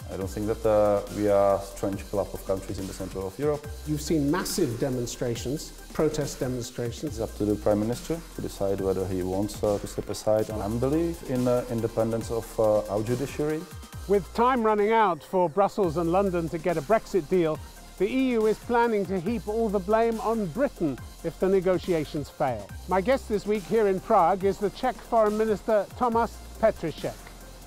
I don't think that we are a strange club of countries in the center of Europe. You've seen massive demonstrations, protest demonstrations. It's up to the Prime Minister to decide whether he wants to step aside. And I believe in the independence of our judiciary. With time running out for Brussels and London to get a Brexit deal, the EU is planning to heap all the blame on Britain if the negotiations fail. My guest this week here in Prague is the Czech Foreign Minister Tomas Petricek.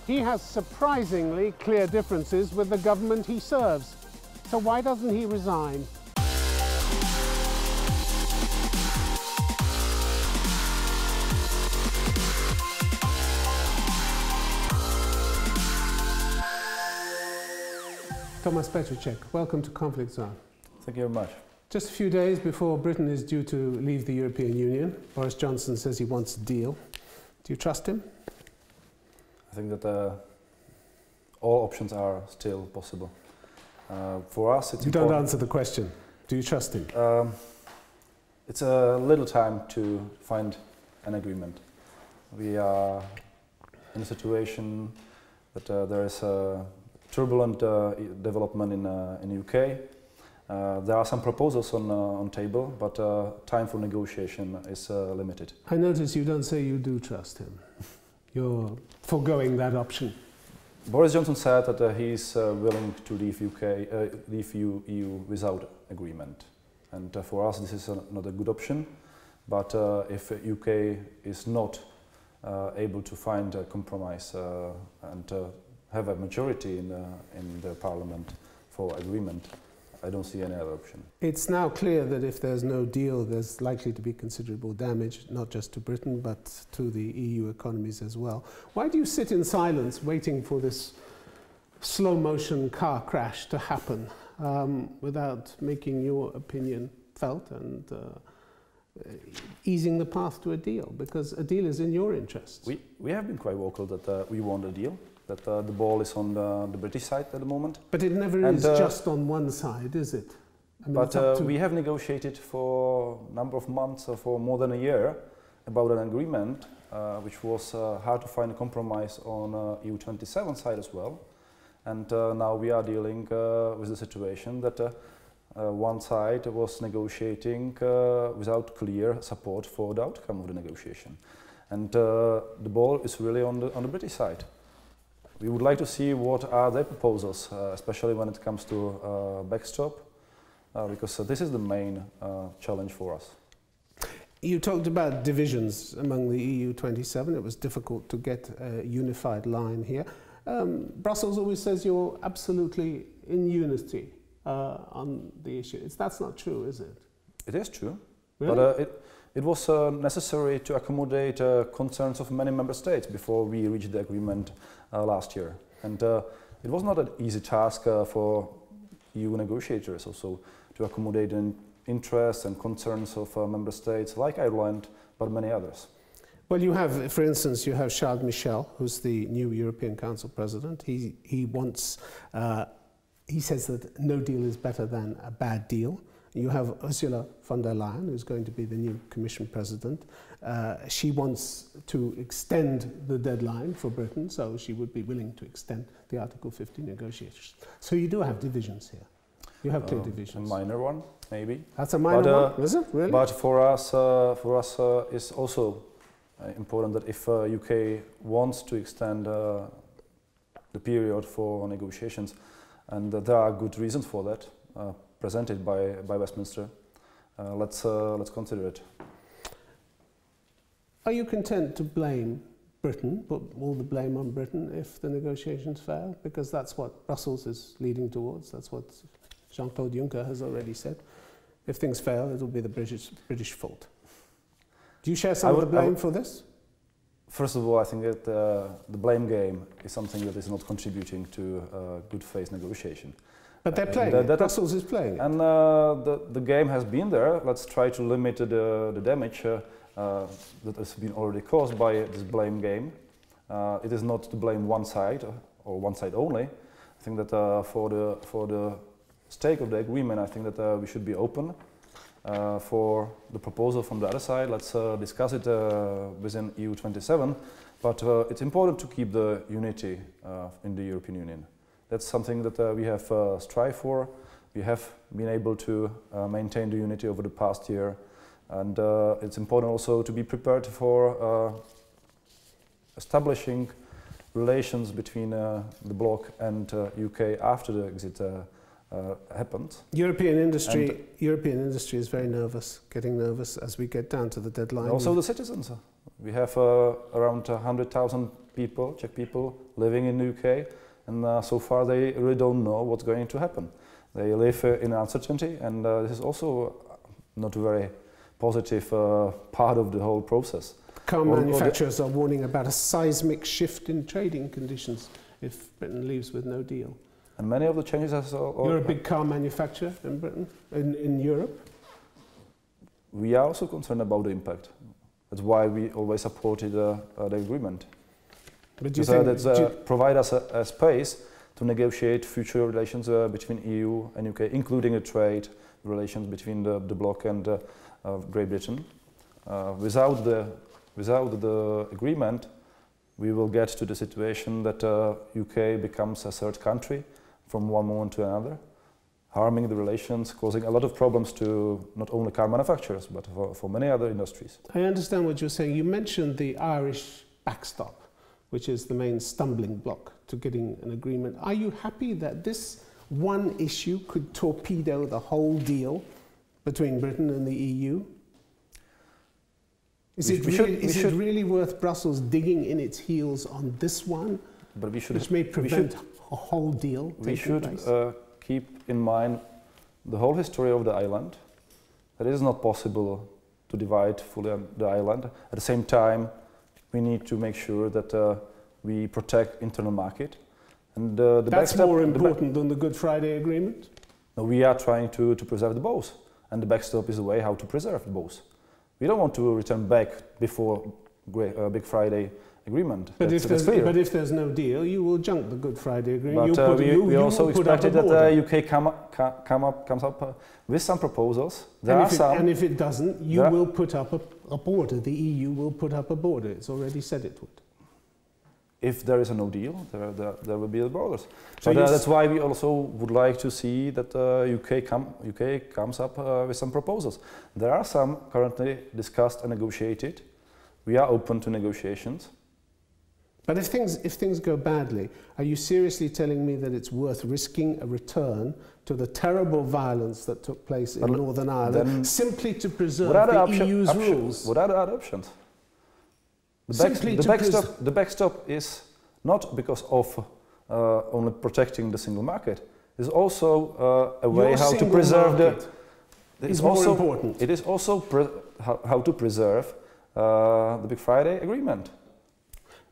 He has surprisingly clear differences with the government he serves. So why doesn't he resign? Tomas Petricek, welcome to Conflict Zone. Thank you very much. Just a few days before Britain is due to leave the European Union, Boris Johnson says he wants a deal. Do you trust him? I think that all options are still possible. For us, it's important. You don't answer the question. Do you trust him? It's a little time to find an agreement. We are in a situation that there is a turbulent development in the UK. There are some proposals on table, but time for negotiation is limited. I notice you don't say you do trust him. You're foregoing that option. Boris Johnson said that he is willing to leave EU without agreement. And for us this is not a good option. But if UK is not able to find a compromise and have a majority in the Parliament for agreement, I don't see any other option. It's now clear that if there's no deal, there's likely to be considerable damage, not just to Britain, but to the EU economies as well. Why do you sit in silence waiting for this slow-motion car crash to happen without making your opinion felt and easing the path to a deal? Because a deal is in your interests. We have been quite vocal that we want a deal. That the ball is on the British side at the moment. But it never is just on one side, is it? I mean, but we have negotiated for a number of months, for more than a year, about an agreement, which was hard to find a compromise on EU27 side as well. And now we are dealing with the situation that one side was negotiating without clear support for the outcome of the negotiation. And the ball is really on the British side. We would like to see what are their proposals, especially when it comes to backstop, because this is the main challenge for us. You talked about divisions among the EU27. It was difficult to get a unified line here. Brussels always says you're absolutely in unity on the issue. That's not true, is it? It is true, really? But it was necessary to accommodate concerns of many member states before we reached the agreement last year. And it was not an easy task for EU negotiators also to accommodate the interests and concerns of member states like Ireland, but many others. Well, you have, for instance, you have Charles Michel, who's the new European Council President. He wants, he says that no deal is better than a bad deal. You have Ursula von der Leyen, who's going to be the new Commission President. She wants to extend the deadline for Britain, so she would be willing to extend the Article 50 negotiations. So you do have divisions here. You have clear divisions. A minor one, maybe. That's a minor one, is it? Really? But for us it's also important that if UK wants to extend the period for negotiations, and there are good reasons for that, presented by Westminster, let's consider it. Are you content to blame Britain, put all the blame on Britain if the negotiations fail? Because that's what Brussels is leading towards. That's what Jean-Claude Juncker has already said. If things fail, it will be the British fault. Do you share some of the blame for this? First of all, I think that the blame game is something that is not contributing to good faith negotiation. But they're playing it. Brussels is playing it. And the game has been there. Let's try to limit the damage that has been already caused by this blame game. It is not to blame one side or one side only. I think that for the stake of the agreement, I think that we should be open for the proposal from the other side. Let's discuss it within EU27. But it's important to keep the unity in the European Union. That's something that we have strived for. We have been able to maintain the unity over the past year, and it's important also to be prepared for establishing relations between the bloc and UK after the exit happened. European industry is very nervous, getting nervous as we get down to the deadline. Also the citizens. We have around 100,000 people, Czech people, living in the UK, and so far they really don't know what's going to happen. They live in uncertainty, and this is also not a very positive part of the whole process. Car manufacturers are warning about a seismic shift in trading conditions if Britain leaves with no deal. And many of the changes You're a big car manufacturer in Britain, in Europe? We are also concerned about the impact. That's why we always supported the agreement. But do you think that provide us a space to negotiate future relations between EU and UK, including the trade relations between the bloc and Great Britain. Without the agreement, we will get to the situation that UK becomes a third country from one moment to another, harming the relations, causing a lot of problems to not only car manufacturers, but for many other industries. I understand what you're saying. You mentioned the Irish backstop, which is the main stumbling block to getting an agreement. Are you happy that this one issue could torpedo the whole deal between Britain and the EU? Is it really worth Brussels digging in its heels on this one, which may prevent a whole deal taking place? We should keep in mind the whole history of the island. That it is not possible to divide fully the island. At the same time, we need to make sure that we protect internal market. And that's more important than the Good Friday Agreement? No, we are trying to preserve the both, and the backstop is the way how to preserve the both. We don't want to return back before Big Friday Agreement. But if there's no deal, you will junk the Good Friday Agreement. But we also expected that the UK comes up with some proposals. And if it doesn't, you will put up a border. The EU will put up a border. It's already said it would. If there is a no deal, there will be the borders. So that's why we also would like to see that UK comes up with some proposals. There are some currently discussed and negotiated. We are open to negotiations. But if things go badly, are you seriously telling me that it's worth risking a return to the terrible violence that took place in Northern Ireland simply to preserve the EU's rules? What are the other options? The backstop is not because of only protecting the single market. It's also a way how to preserve the. It is also how to preserve the Big Friday Agreement.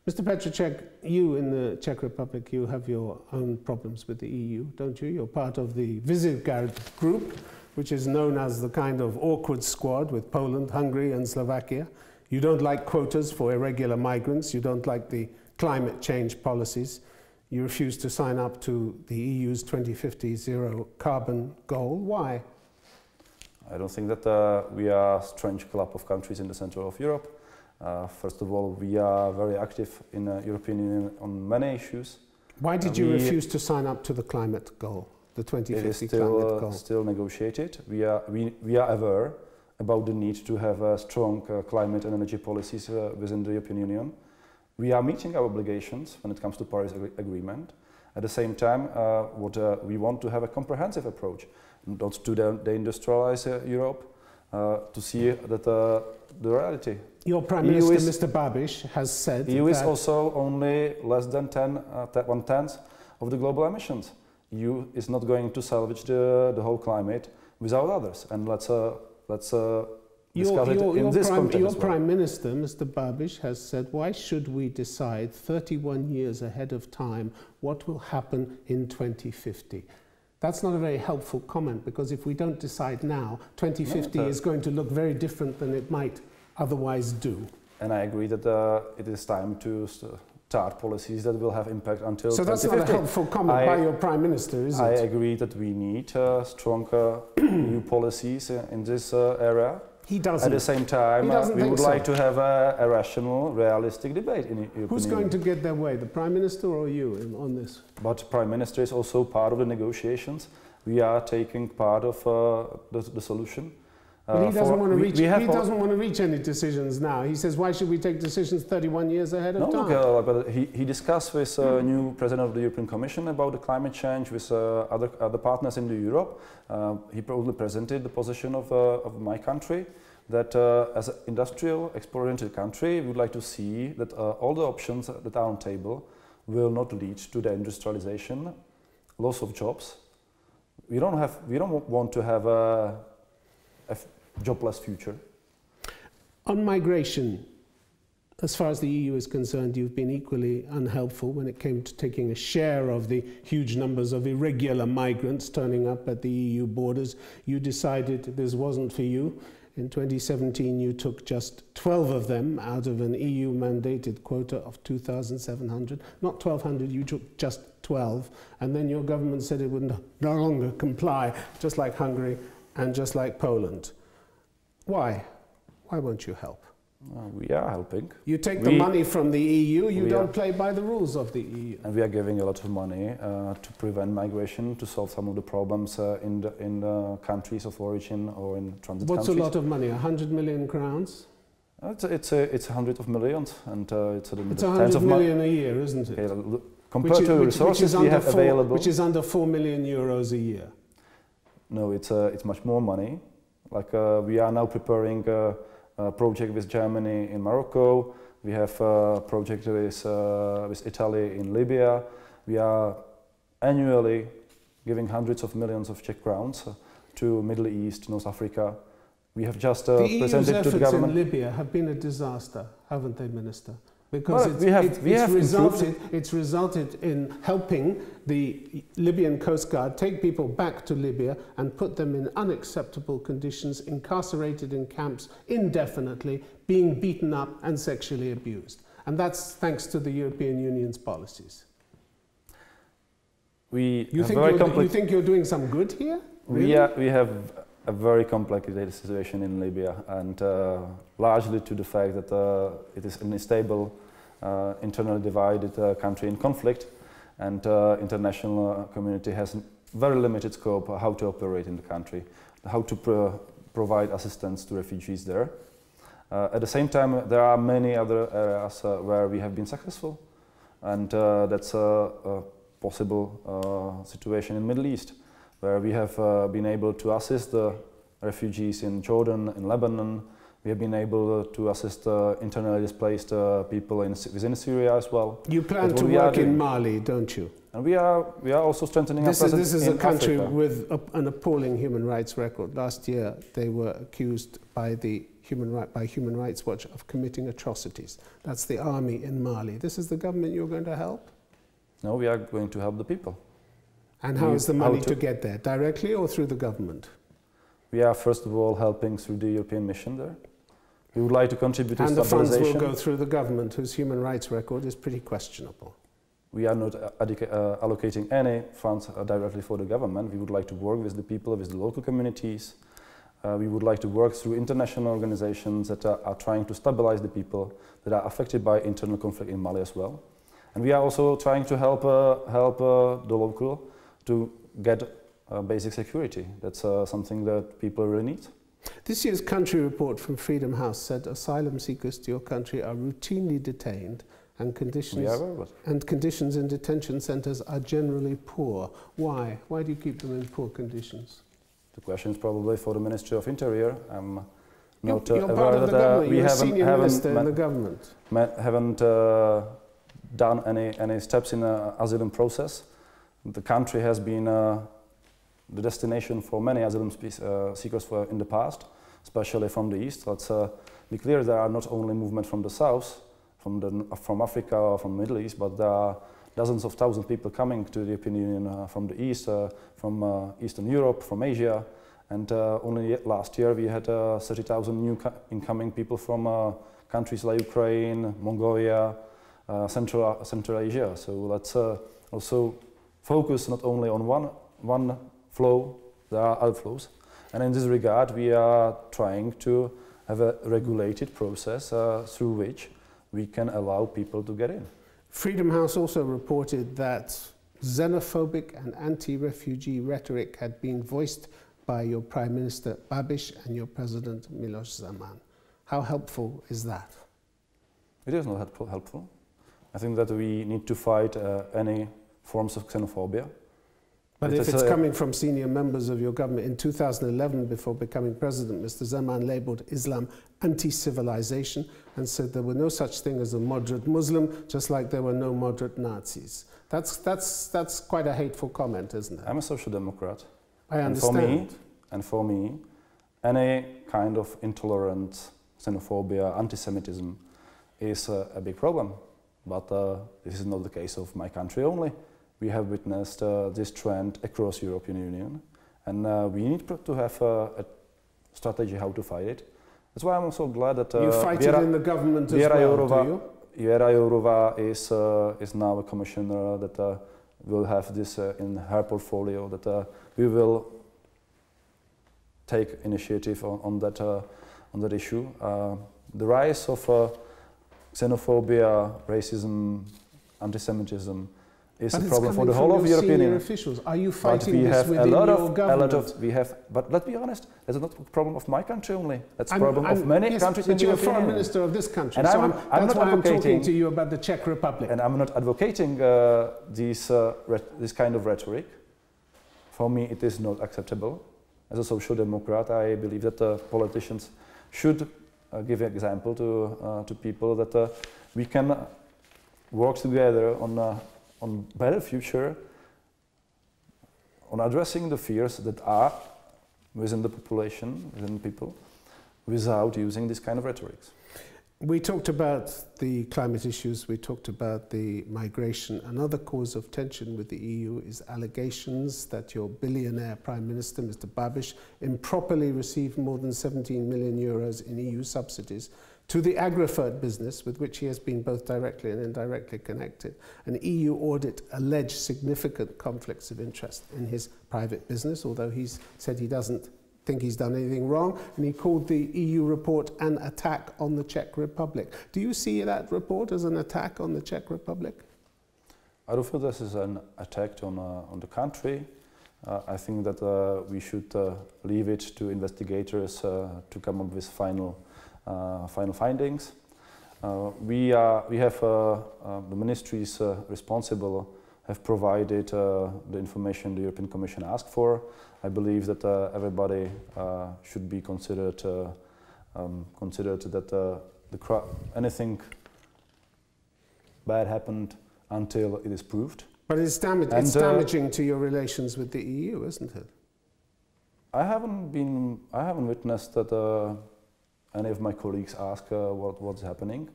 Mr. Petricek, you in the Czech Republic, you have your own problems with the EU, don't you? You're part of the Visegrad group, which is known as the kind of awkward squad with Poland, Hungary and Slovakia. You don't like quotas for irregular migrants. You don't like the climate change policies. You refuse to sign up to the EU's 2050 zero carbon goal. Why? I don't think that we are a strange club of countries in the center of Europe. First of all, we are very active in the European Union on many issues. Why did you refuse to sign up to the climate goal, the 2050 climate goal? It is still negotiated. We are aware about the need to have strong climate and energy policies within the European Union. We are meeting our obligations when it comes to Paris Agreement. At the same time, we want to have a comprehensive approach, not to deindustrialize Europe, to see that the reality. Your Prime Minister, Mr. Babis, has said EU is also only less than 1/10 of the global emissions. EU is not going to salvage the whole climate without others, and let's discuss it in this context. Your Prime Minister, Mr. Babis, has said, why should we decide 31 years ahead of time what will happen in 2050? That's not a very helpful comment, because if we don't decide now, 2050 is going to look very different than it might otherwise do. And I agree that it is time to start policies that will have impact until 2050. So that's not a helpful comment by your Prime Minister, is it? I agree that we need stronger EU policies in this area. He doesn't. At the same time, we would like so. to have a rational, realistic debate in the European Who's Union. going to get their way, the Prime Minister or you on this? But Prime Minister is also part of the negotiations. We are taking part of the solution. But he doesn't want to reach. He doesn't want to reach any decisions now. He says, "Why should we take decisions 31 years ahead of time?" No, but he discussed with new President of the European Commission about the climate change with other partners in Europe. He probably presented the position of my country that as an industrial, export-oriented country, we would like to see that all the options that are on the table will not lead to the industrialization, loss of jobs. We don't want to have a jobless future. On migration, as far as the EU is concerned, you've been equally unhelpful when it came to taking a share of the huge numbers of irregular migrants turning up at the EU borders. You decided this wasn't for you. In 2017, you took just 12 of them out of an EU-mandated quota of 2,700. Not 1,200, you took just 12. And then your government said it would no longer comply, just like Hungary and just like Poland. Why? Why won't you help? We are helping. You take the money from the EU, you don't play by the rules of the EU. And we are giving a lot of money to prevent migration, to solve some of the problems in the countries of origin or in transit countries. What's a lot of money? 100 million crowns? It's hundreds of millions, and it's 100 million a year, isn't it? Okay, compared to the resources we have available, which is under 4 million euros a year. No, it's much more money. Like we are now preparing a project with Germany in Morocco. We have a project with Italy in Libya. We are annually giving hundreds of millions of Czech crowns to Middle East, North Africa. We have just presented to the government. The EU's efforts in Libya have been a disaster, haven't they, Minister? Because it's resulted in helping the Libyan Coast Guard take people back to Libya and put them in unacceptable conditions, incarcerated in camps indefinitely, being beaten up and sexually abused. And that's thanks to the European Union's policies. You think you're doing some good here? Really? We have a very complicated situation in Libya, and largely to the fact that it is an unstable, internally divided country in conflict, and international community has very limited scope how to operate in the country, how to provide assistance to refugees there. At the same time, there are many other areas where we have been successful, and that's a possible situation in the Middle East, where we have been able to assist the refugees in Jordan, in Lebanon. We have been able to assist internally displaced people within Syria as well. You plan to work in Mali, don't you? And we are also strengthening our presence in Africa. This is a country with an appalling human rights record. Last year, they were accused by Human Rights Watch of committing atrocities. That's the army in Mali. This is the government you're going to help? No, we are going to help the people. And how is the money to get there? Directly or through the government? We are first of all helping through the European mission there. We would like to contribute to stabilization. And the funds will go through the government, whose human rights record is pretty questionable. We are not allocating any funds directly for the government. We would like to work with the people, with the local communities. We would like to work through international organizations that are trying to stabilize the people that are affected by internal conflict in Mali as well. And we are also trying to help the local to get basic security. That's something that people really need. This year's country report from Freedom House said asylum seekers to your country are routinely detained and conditions in detention centres are generally poor. Why? Why do you keep them in poor conditions? The question is probably for the Ministry of Interior. I'm not you're part of the government. You're a senior minister in the government. Haven't done any steps in the asylum process. The country has been the destination for many asylum seekers in the past, especially from the east. Let's be clear, there are not only movements from the south, from Africa or from the Middle East, but there are dozens of thousands of people coming to the European Union from the east, from Eastern Europe, from Asia. And only last year we had 30,000 new incoming people from countries like Ukraine, Mongolia, Central Asia. So let's also focus not only on one flow, there are outflows, And in this regard, we are trying to have a regulated process through which we can allow people to get in. Freedom House also reported that xenophobic and anti-refugee rhetoric had been voiced by your Prime Minister Babis and your President Miloš Zeman. How helpful is that? It is not helpful. I think that we need to fight any forms of xenophobia. But if it's coming from senior members of your government, in 2011, before becoming president, Mr. Zeman labelled Islam anti-civilization and said there were no such thing as a moderate Muslim, just like there were no moderate Nazis. That's quite a hateful comment, isn't it? I'm a social democrat. I understand. And for me, any kind of intolerance, xenophobia, anti-Semitism is a big problem. But this is not the case of my country only. We have witnessed this trend across the European Union, and we need to have a strategy how to fight it. That's why I'm also glad that you fight it in the government as well, do you? Věra Jourová is now a commissioner that will have this in her portfolio, that we will take initiative on that issue. The rise of xenophobia, racism, anti-Semitism is a problem for the whole of the European Union. Officials. Are you fighting this within your government? But let's be honest, that's not a problem of my country only. That's a problem of many countries in the European Union. You're foreign minister of this country, and so that's why I'm talking to you about the Czech Republic. And I'm not advocating this kind of rhetoric. For me, it is not acceptable. As a social democrat, I believe that politicians should give an example to people that we can work together on better future, on addressing the fears that are within the population, within people, without using this kind of rhetorics. We talked about the climate issues, we talked about the migration. Another cause of tension with the EU is allegations that your billionaire Prime Minister, Mr. Babis, improperly received more than 17 million euros in EU subsidies to the agri-food business, with which he has been both directly and indirectly connected. An EU audit alleged significant conflicts of interest in his private business, although he's said he doesn't think he's done anything wrong, and he called the EU report an attack on the Czech Republic. Do you see that report as an attack on the Czech Republic? I don't feel this is an attack on the country. I think that we should leave it to investigators to come up with final findings. We have the ministries responsible have provided the information the European Commission asked for. I believe that everybody should be considered that anything bad happened until it is proved. But it's damaging to your relations with the EU, isn't it? I haven't witnessed that any of my colleagues ask what's happening.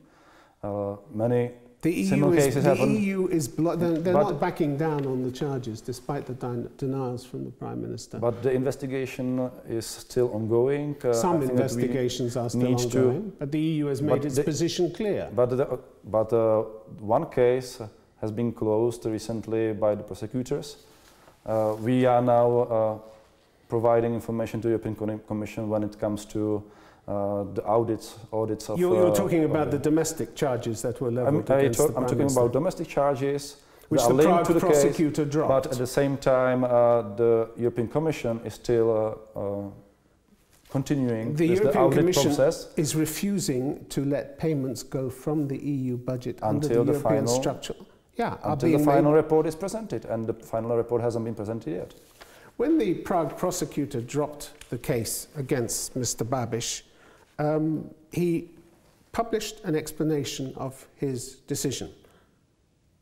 Many similar cases happen. The EU is they're not backing down on the charges, despite the denials from the Prime Minister. But the investigation is still ongoing. Some investigations are still ongoing, but the EU has made its position clear. But one case has been closed recently by the prosecutors. We are now providing information to the European Commission when it comes to the audits of... You're talking about the domestic charges that were leveled against the Prime I'm talking about domestic charges which the Prague prosecutor dropped. But at the same time, the European Commission is still continuing the with European the audit Commission process. Is refusing to let payments go from the EU budget until under the European final structure. Yeah, until the final report is presented, and the final report hasn't been presented yet. When the Prague prosecutor dropped the case against Mr. Babis, he published an explanation of his decision.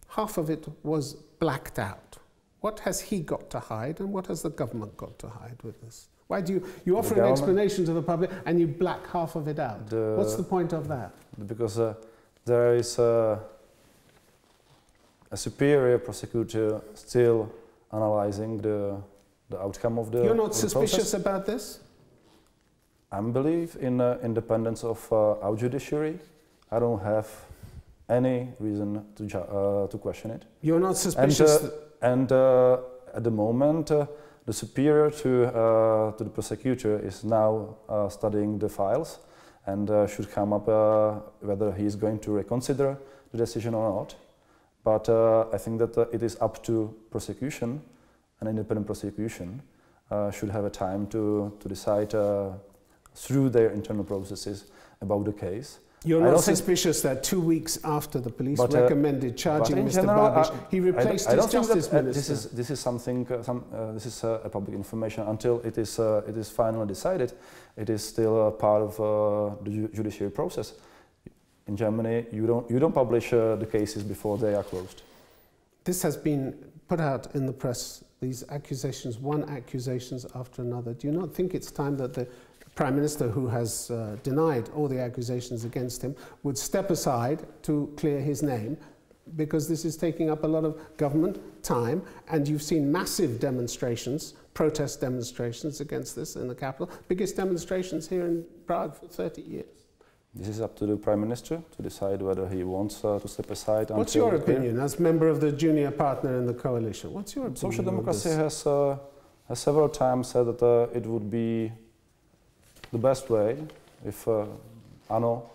Half of it was blacked out. What has he got to hide, and what has the government got to hide with this? Why do you offer an explanation to the public and you black half of it out? What's the point of that? Because there is a superior prosecutor still analyzing the outcome of the You're not suspicious about this? I believe in independence of our judiciary. I don't have any reason to question it. You're not suspicious? And at the moment, the superior to the prosecutor is now studying the files and should come up whether he is going to reconsider the decision or not. But I think that it is up to prosecution, an independent prosecution, should have a time to decide through their internal processes about the case. You're not suspicious that 2 weeks after the police recommended charging Mr. Babis, he replaced his justice minister? This is something. This is public information. Until it is finally decided, it is still a part of the judiciary process. In Germany, you don't publish the cases before they are closed. This has been put out in the press. These accusations, one accusations after another. Do you not think it's time that the Prime Minister, who has denied all the accusations against him, would step aside to clear his name, because this is taking up a lot of government time, and you've seen massive demonstrations, protest demonstrations against this in the capital, biggest demonstrations here in Prague for 30 years. This is up to the Prime Minister to decide whether he wants to step aside. What's your opinion as member of the junior partner in the coalition? What's your opinion? Social democracy has several times said that it would be the best way if ANO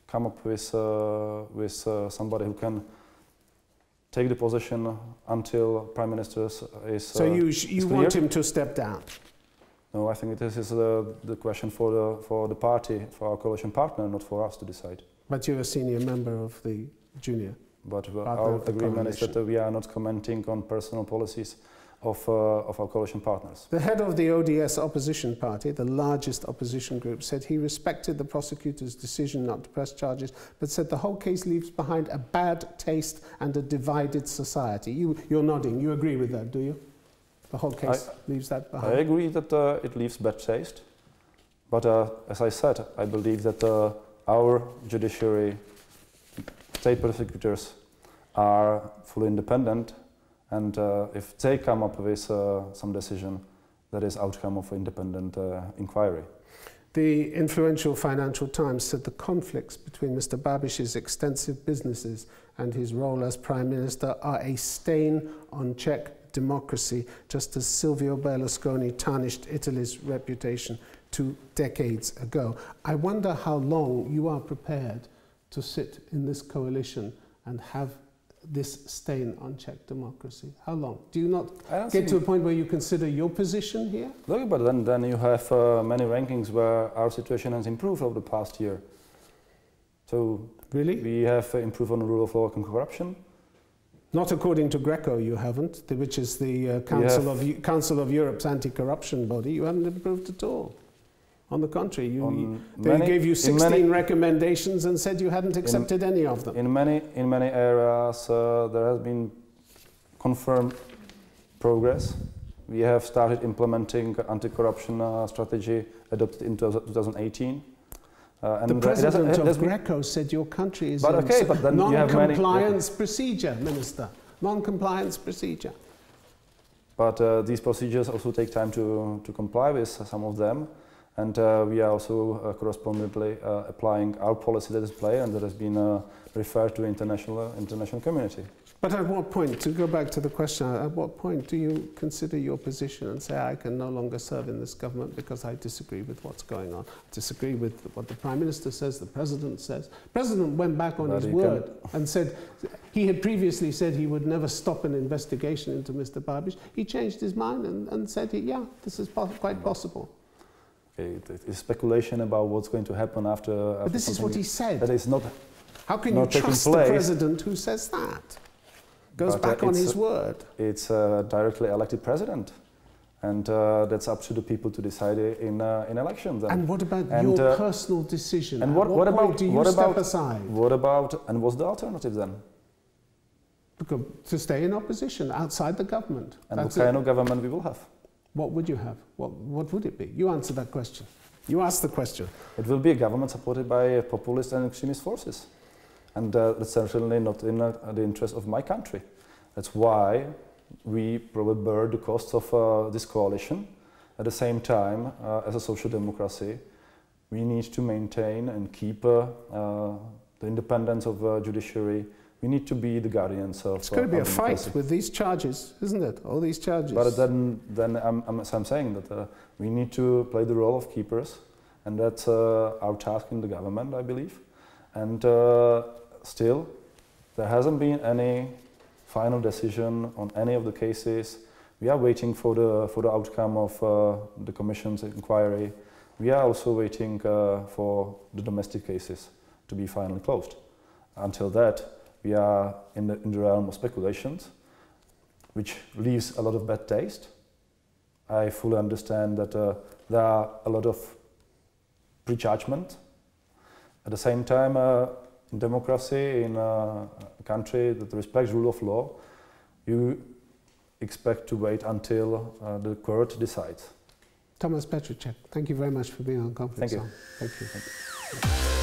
come up with somebody who can take the position until Prime Minister is So you want him to step down? No, I think this is the question for the party, for our coalition partner, not for us to decide. But you're a senior member of the junior. But our agreement is that we are not commenting on personal policies of our coalition partners. The head of the ODS opposition party, the largest opposition group, said he respected the prosecutor's decision not to press charges, but said the whole case leaves behind a bad taste and a divided society. You're nodding. You agree with that, do you? The whole case leaves that behind. I agree that it leaves bad taste, but as I said, I believe that our judiciary, state prosecutors, are fully independent, and if they come up with some decision, that is outcome of independent inquiry. The influential Financial Times said the conflicts between Mr. Babis's extensive businesses and his role as Prime Minister are a stain on Czech democracy, just as Silvio Berlusconi tarnished Italy's reputation 2 decades ago. I wonder how long you are prepared to sit in this coalition and have this stain on Czech democracy. How long? Do you not get to a point where you consider your position here? Look, but then you have many rankings where our situation has improved over the past year. So really, we have improved on the rule of law and corruption. Not according to Greco, you haven't, which is the Council of Europe's anti-corruption body. You haven't improved at all. On the contrary, they gave you 16 recommendations and said you hadn't accepted any of them. In many areas, there has been confirmed progress. We have started implementing anti-corruption strategy adopted in 2018. The president of Greco said your country is in non-compliance procedure, Minister. Non-compliance procedure. But these procedures also take time to comply with, some of them. And we are also correspondingly applying our policy that is in play and that has been referred to international community. But at what point, to go back to the question, at what point do you consider your position and say, I can no longer serve in this government because I disagree with what's going on? I disagree with what the Prime Minister says, the President says. The President went back on his word and said, he had previously said he would never stop an investigation into Mr. Babis. He changed his mind and said, yeah, this is quite possible. It is speculation about what's going to happen after but this is what he said. That is not. How can you trust the President who says that? Goes back on his word. It's a directly elected president, and that's up to the people to decide in elections. And what about your personal decision? And what about do you step aside? What about, and what's the alternative then? Because to stay in opposition outside the government. And what kind of government we will have? What would you have? What would it be? You answer that question. You ask the question. It will be a government supported by populist and extremist forces. And that's certainly not in the interest of my country. That's why we probably bear the costs of this coalition. At the same time, as a social democracy, we need to maintain and keep the independence of judiciary, we need to be the guardians of. It's going to be a fight with these charges, isn't it? All these charges. But then I'm saying that we need to play the role of keepers, and that's our task in the government, I believe. And still, there hasn't been any final decision on any of the cases. We are waiting for the outcome of the Commission's inquiry. We are also waiting for the domestic cases to be finally closed. Until that, we are in the realm of speculations, which leaves a lot of bad taste. I fully understand that there are a lot of prejudgment. At the same time, in democracy, in a country that respects rule of law, you expect to wait until the court decides. Tomas Petricek, thank you very much for being on Conference. Thank you. Thank you.